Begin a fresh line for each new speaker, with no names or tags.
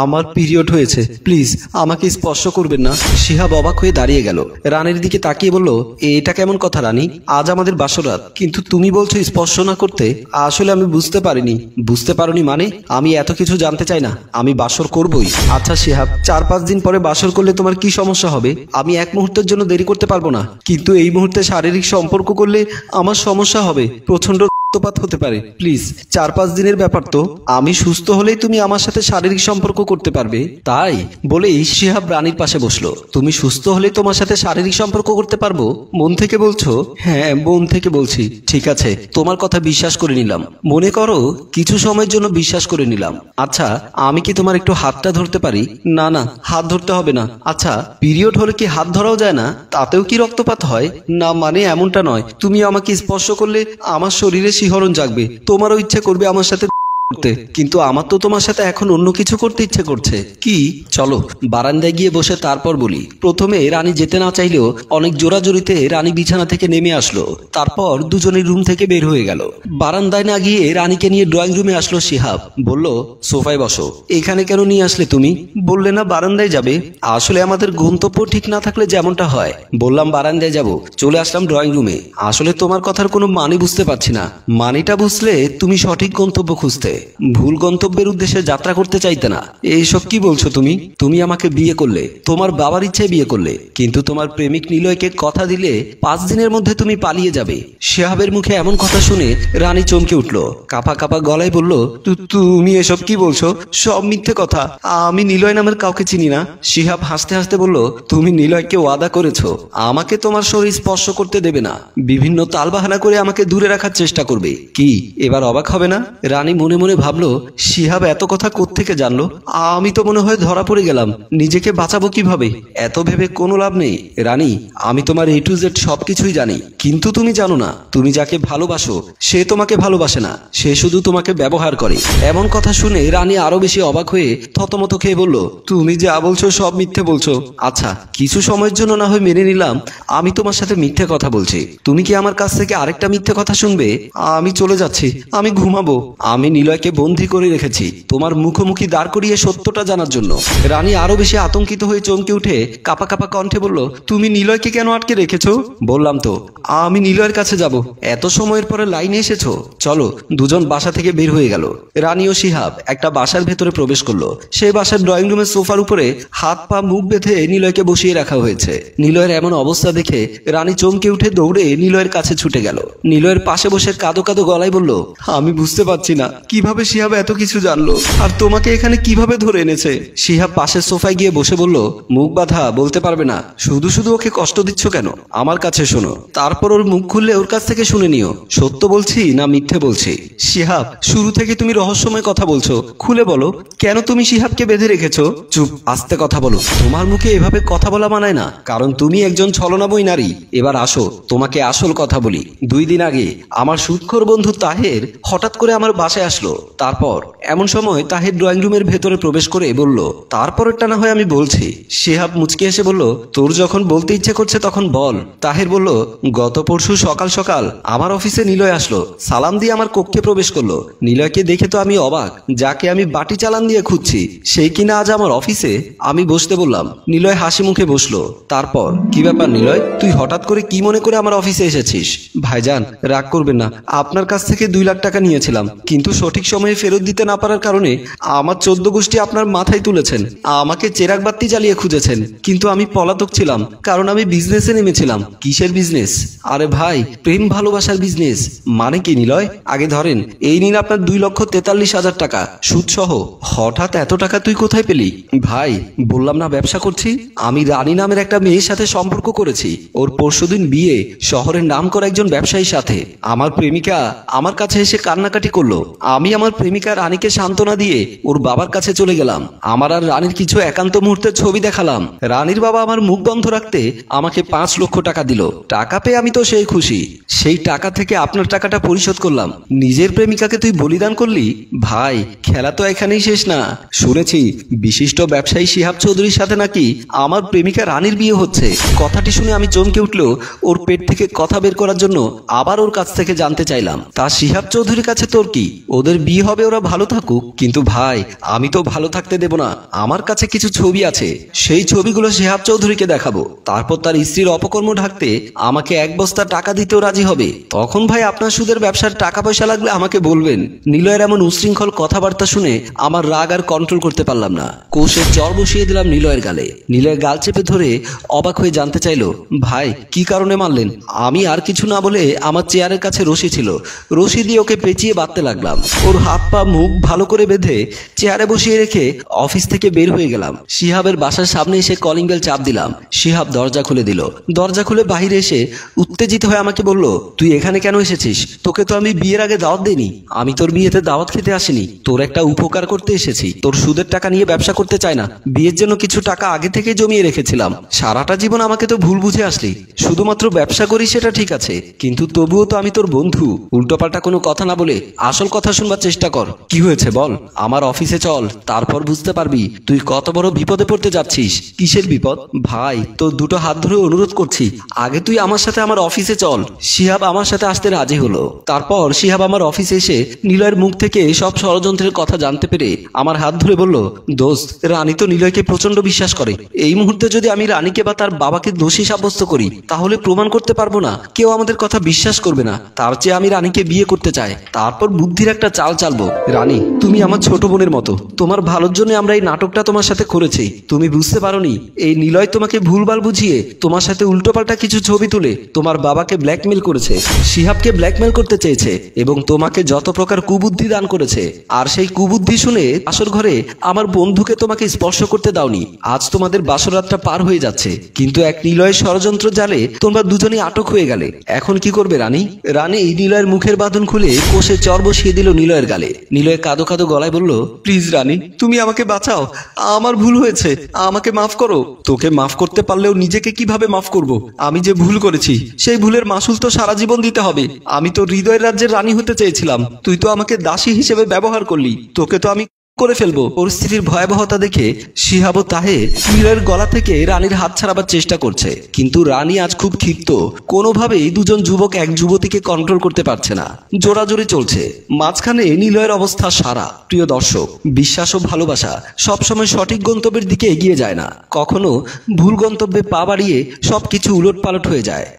আমার পিরিয়ড হয়েছে, প্লিজ আমাকে স্পর্শ করবেন না। শিহাব অবাক হয়ে দাঁড়িয়ে গেল, রানীর দিকে তাকিয়ে বলল, এটা কেমন কথা রানী? আজ আমাদের বাসরাত, কিন্তু তুমি বলছো স্পর্শ না করতে। আসলে আমি বুঝতে পারিনি। বুঝতে পারোনি মানে? আমি এত কিছু জানতে চাই না, আমি বাসর করবই। আচ্ছা শিহাব, 4-5 দিন পরে বাসর করলে তোমার কি সমস্যা হবে? আমি এক মুহূর্তের জন্য দেরি করতে পারবো না, কিন্তু এই মুহূর্তে শারীরিক সম্পর্ক করলে আমার সমস্যা হবে, প্রচন্ড রক্তপাত হতে পারে। প্লিজ, 4-5 দিনের ব্যাপার তো, আমি সুস্থ হলেই তুমি আমার সাথে শারীরিক সম্পর্ক করতে পারবে। তাই বলেই শিহাব রানীর পাশে বসলো। তুমি সুস্থ হলেই তোমার সাথে শারীরিক সম্পর্ক করতে পারবো? মন থেকে বলছো? হ্যাঁ, মন থেকে বলছি। ঠিক আছে, তোমার কথা বিশ্বাস করে নিলাম। মনে করো কিছু সময়ের জন্য বিশ্বাস করে নিলাম। আচ্ছা, আমি কি তোমার একটু হাতটা ধরতে পারি? না না, হাত ধরতে হবে না। আচ্ছা, পিরিয়ড হলে কি হাত ধরাও যায় না? তাতেও কি রক্তপাত হয়? না মানে এমনটা নয়, তুমি আমাকে স্পর্শ করলে আমার শরীরে শিহরণ জাগবে, তোমারও ইচ্ছে করবে আমার সাথে করতে, কিন্তু আমার তো তোমার সাথে এখন অন্য কিছু করতে ইচ্ছে করছে। কি? চলো বারান্দায় গিয়ে বসে তারপর বলি। প্রথমে রানী যেতে না চাইলেও অনেক জোরাজোরিতে রানী বিছানা থেকে নেমে আসলো। তারপর দুজনের রুম থেকে বের হয়ে গেল। বারান্দায় না গিয়ে রানীকে নিয়ে ড্রয়িং রুমে আসলো শিহাব। বলল, সোফায় বসো। এখানে কেন নিয়ে আসলে তুমি? বললে না বারান্দায় যাবে। আসলে আমাদের গন্তব্য ঠিক না থাকলে যেমনটা হয়, বললাম বারান্দায় যাব, চলে আসলাম ড্রয়িং রুমে। আসলে তোমার কথার কোনো মানে বুঝতে পারছি না। মানেটা বুঝলে তুমি সঠিক গন্তব্য খুঁজতে, ভুল গন্তব্যের উদ্দেশ্যে যাত্রা করতে চাইতে না। এইসব কি বলছো তুমি? তুমি আমাকে বিয়ে করলে, তোমার বাবার ইচ্ছায় বিয়ে করলে, কিন্তু তোমার প্রেমিক নিলয়কে কথা দিলে 5 দিনের মধ্যে তুমি পালিয়ে যাবে। শিহাবের মুখে এমন কথা শুনে রানী চমকে উঠল, কাঁপা কাঁপা গলায় বলল, তুমি এসব কি বলছো? সব মিথ্যে কথা, আমি নিলয় নামের কাউকে চিনি না। শিহাব হাসতে হাসতে বলল, তুমি নিলয়কে ওয়াদা করেছো আমাকে তোমার শরীর স্পর্শ করতে দেবে না, বিভিন্ন তালবাহানা করে আমাকে দূরে রাখার চেষ্টা করবে। কি এবার অবাক হবে না? রানী মনে মনে ভাবলো, শিহাব এত কথা কোত্থেকে জানলো? আমি তো মনে হয় ধরা পড়ে গেলাম, নিজেকে বাঁচাবো কিভাবে? এত ভেবে কোনো লাভ নেই। রানী, আমি তোমার A to Z সবকিছুই জানি, কিন্তু তুমি জানো না, তুমি যাকে ভালোবাসো সে তোমাকে ভালোবাসে না, সে শুধু তোমাকে ব্যবহার করে। এমন কথা শুনে রানী আরো বেশি অবাক হয়ে থতমত খেয়ে বলল, তুমি যা বলছো সব মিথ্যে বলছো। আচ্ছা, কিছু সময়ের জন্য না হয় মেনে নিলাম আমি তোমার সাথে মিথ্যে কথা বলছি, তুমি কি আমার কাছ থেকে আরেকটা মিথ্যে কথা শুনবে? আমি চলে যাচ্ছি, আমি ঘুমাবো। আমি নিলয়কে বন্দী করে রেখেছি তোমার মুখোমুখি দাঁড় করিয়ে সত্যটা জানার জন্য। রানী আরো বেশি আতঙ্কিত হয়ে চমকে উঠে কাঁপা কাঁপা কণ্ঠে বলল, তুমি নিলয়কে কেন আটকে রেখেছো? বললাম তো আমি নিলয়ের কাছে যাব। এত সময়ের পরে লাইনে এসেছো, চলো। দুজন বাসা থেকে বের হয়ে গেল। রানী ও শিহাব একটা বাসার ভেতরে প্রবেশ করলো। সেই বাসার ড্রয়িং রুমের সোফার উপরে হাত পা মুখ বেঁধে নিলয়কে বসিয়ে রাখা হয়েছে। নিলয়ের এমন অবস্থা দেখে রানী চমকে উঠে দৌড়ে নিলয়ের কাছে ছুটে গেল। নিলয়ের পাশে বসে কাঁদো কাঁদো গলায় বলল, আমি বুঝতে পারছি না কিভাবে শিহাব এত কিছু জানলো, আর তোমাকে এখানে কিভাবে ধরে এনেছে। শিহাব পাশের সোফায় গিয়ে বসে বলল, মুখ বাঁধা, বলতে পারবে না, শুধু শুধু ওকে কষ্ট দিচ্ছ কেন? আমার কাছে শোনো, তারপর ওর মুখ খুললে ওর কাছ থেকে শুনে নিও সত্য বলছি না মিথ্যে বলছি। শিহাব, শুরু থেকে তুমি রহস্যময় কথা বলছো, খুলে বলো কেন তুমি শিহাবকে বেঁধে রেখেছো? চুপ, আস্তে কথা বলো, তোমার মুখে এভাবে কথা বলা মানায় না, কারণ তুমি একজন ছলনাময়ী নারী। এবার আসো, তোমাকে আসল কথা বলি। 2 দিন আগে আমার সুদখোর বন্ধু তাহের হঠাৎ করে আমার বাসায় আসলো। তারপর এমন সময় তাহের ড্রয়িং রুমের ভেতরে প্রবেশ করে বলল, তারপরেরটা না হয় আমি বলছি। শিহাব মুচকে এসে বলল, তোর যখন বলতে ইচ্ছে করছে তখন বল। তাহের বলল, গত পরশু সকাল সকাল আমার অফিসে নিলয় আসলো, সালাম দিয়ে আমার কক্ষে প্রবেশ করলো। নিলয়কে দেখে তো আমি অবাক, যাকে আমি বাটি চালান দিয়ে খুঁজছি সেই কিনা আজ আমার অফিসে। আমি বসতে বললাম, নিলয় হাসি মুখে বসলো। তারপর, কি ব্যাপার নিলয়, তুই হঠাৎ করে কি মনে করে আমার অফিসে এসেছিস? ভাইজান, রাগ করবেন না, আপনার কাছ থেকে 2 লাখ টাকা নিয়েছিলাম, কিন্তু সঠিক সময়ে ফেরত দিতে না পারার কারণে আমার 14 গোষ্ঠী আপনার মাথায় তুলেছেন, আমাকে চেরাগ বাতি জ্বালিয়ে খুঁজেছেন, কিন্তু আমি পলাতক ছিলাম, কারণ আমি বিজনেসে নেমেছিলাম। কিসের বিজনেস? আরে ভাই, প্রেম ভালোবাসার বিজনেস। মানে কি নিলয়? আগে ধরেন, এই নিন আপনার 2,43,000 টাকা সুদ সহ। হঠাৎ এত টাকা তুই কোথায় পেলি? ভাই, বললাম না ব্যবসা করছি। আমি রানী নামের একটা মেয়ের সাথে সম্পর্ক করেছি, ওর পরশুদিন বিয়ে, শহরের নামকরা একজন ব্যবসায়ীর সাথে। আমার প্রেমিকা আমার কাছে এসে কান্নাকাটি করলো। আমি আমার প্রেমিকা রানীকে সান্ত্বনা দিয়ে ওর বাবার কাছে চলে গেলাম। আমার আর রানীর কিছু একান্ত মুহূর্তের ছবি দেখালাম। রানীর বাবা আমার মুখ বন্ধ রাখতে আমাকে 5 লক্ষ টাকা দিল। টাকা পেয়ে আমি তো সেই খুশি, সেই টাকা থেকে আপনার টাকাটা পরিশোধ করলাম। নিজের প্রেমিকাকে তুই বলিদান করলি? ভাই, খেলা তো এখানেই শেষ না। শুনেছি বিশিষ্ট ব্যবসায়ী শিহাব চৌধুরীর সাথে নাকি আমার প্রেমিকা রানীর বিয়ে হচ্ছে। কথাটি শুনে আমি চমকে উঠলেও ওর পেট থেকে কথা বের করার জন্য আবার ওর কাছ থেকে জানতে চাইলাম, তা শিহাব চৌধুরীর কাছে তোর কি? ওদের বিয়ে হবে, ওরা ভালো থাকুক, কিন্তু ভাই আমি তো ভালো থাকতে দেব না। আমার কাছে কিছু ছবি আছে, সেই ছবিগুলো শিহাব চৌধুরীকে দেখাবো, তারপর তার স্ত্রীর অপকর্ম ঢাকতে আমাকে 1 বস্তা টাকা দিতেও রাজি হবে। তখন ভাই আপনার সুদের ব্যবসার টাকা পয়সা লাগলে আমাকে বলবেন। নিলয়ের এমন উশৃঙ্খল কথাবার্তা শুনে আমার রাগ আর কন্ট্রোল করতে পারলাম না, কোষে চর বসিয়ে দিলাম নিলয়ের গালে। নিলয়ের গাল চেপে ধরে অবাক হয়ে জানতে চাইলো, ভাই কি কারণে মারলেন? আমি আর কিছু না বলে আমার চেয়ারের কাছে রশি ছিল, রশি দিয়ে ওকে পেঁচিয়ে বাঁধতে লাগলাম। ওর হাত পা মুখ ভালো করে বেঁধে চেয়ারে বসিয়ে রেখে অফিস থেকে বের হয়ে গেলাম। শিহাবের বাসার সামনে এসে কলিং বেল চাপ দিলাম। শিহাব দরজা খুলে দিল। দরজা খুলে বাহিরে এসে উত্তেজিত হয়ে আমাকে বলল, তুই এখানে কেন এসেছিস? তোকে তো আমি বিয়ের আগে দাওয়াত দেইনি। আমি তোর বিয়েতে দাওয়াত খেতে আসিনি, তোর একটা উপকার করতে এসেছি। তোর সুদের টাকা নিয়ে ব্যবসা করতে চাই না, বিয়ের জন্য কিছু টাকা আগে থেকে জমিয়ে রেখেছিলাম। সারাটা জীবন আমাকে তো ভুল বুঝে আসলি, শুধুমাত্র ব্যবসা করি সেটা ঠিক আছে, কিন্তু তবুও তো আমি তোর বন্ধু। উল্টোপাল্টা কোনো কথা না বলে আসল কথা শুনবার চেষ্টা কর। কি হয়েছে বল, আমার অফিসে চল, তারপর বুঝতে পারবি তুই কত বড় বিপদে পড়তে যাচ্ছিস। কিসের বিপদ? ভাই তোর দুটো হাত ধরে অনুরোধ করছি, আগে তুই আমার সাথে আমার অফিসে চল। শিহাব আমার সাথে আসতে রাজি হলো। তারপর শিহাব আমার অফিসে এসে নিলয়ের মুখ থেকে সব ষড়যন্ত্রের কথা জানতে পেরে আমার হাত ধরে বলল, দোস্ত রানী তো নিলয়কে প্রচন্ড বিশ্বাস করে। এই মুহূর্তে যদি আমি রানীকে বা তার বাবাকে দোষী সাব্যস্ত করি, তাহলে প্রমাণ করতে পারবো না, কেউ আমাদের কথা বিশ্বাস করবে না। তার চেয়ে আমি রানীকে বিয়ে করতে চাই, তারপর বুদ্ধির একটা চাল চালবো। রানী তুমি আমার ছোট বোনের মতো, তোমার ভালোর জন্য আমরা এই নাটকটা তোমার সাথে করেছি। তুমি বুঝতে পারোনি এই নিলয় তোমাকে ভুলভাল বুঝিয়ে তোমার সাথে উল্টোপাল্টা কিছু ছবি তুলে তোমার বাবাকে ব্ল্যাকমেল করেছে, শিহাবকে ব্ল্যাকমেল করতে চেয়েছে এবং তোমাকে যত প্রকার কুবুদ্ধি দান করেছে। আর সেই কুবুদ্ধি শুনে আসর ঘরে আমার বন্ধুকে তোমাকে স্পর্শ করতে দাওনি। আজ তোমাদের বাসরাতটা পার হয়ে যাচ্ছে, কিন্তু এক নিলয়ের ষড়যন্ত্র জালে তোমরা দুজনেই আটক হয়ে গেলে। এখন কি করবে রানী? রানী নিলয়ের মুখের বাঁধন খুলে কোষে চর বসিয়ে দিল নিলয়ের গালে। নিলয় কাঁদো কাঁদো গলায় বলল, প্লিজ রানী তুমি আমাকে বাঁচাও, আমার ভুল হয়েছে, আমাকে মাফ করো। তোকে মাফ করতে পারলেও নিজেকে কিভাবে মাফ করব? আমি যে ভুল করেছি সেই ভুলের মাসুল তো সারা জীবন দিতে হবে। আমি তো হৃদয়ের রাজ্যের রানী হতে চেয়েছিলাম, তুই তো আমাকে দাসী হিসেবে ব্যবহার করলি, তোকে তো আমি করে ফেলবো। পরিস্থিতির ভয়াবহতা দেখে শিহাব ও তাহে নিলয়ের গলা থেকে রানীর হাত ছাড়াবার চেষ্টা করছে, কিন্তু রানী আজ খুব ক্ষিপ্ত। কোনোভাবেই দুজন যুবক এক যুবতীকে কন্ট্রোল করতে পারছে না, জোরাজোরি চলছে। মাঝখানে নিলয়ের অবস্থা সারা। প্রিয় দর্শক, বিশ্বাস ও ভালোবাসা সবসময় সঠিক গন্তব্যের দিকে এগিয়ে যায় না, কখনো ভুল গন্তব্যে পা বাড়িয়ে সবকিছু উলটপালট হয়ে যায়।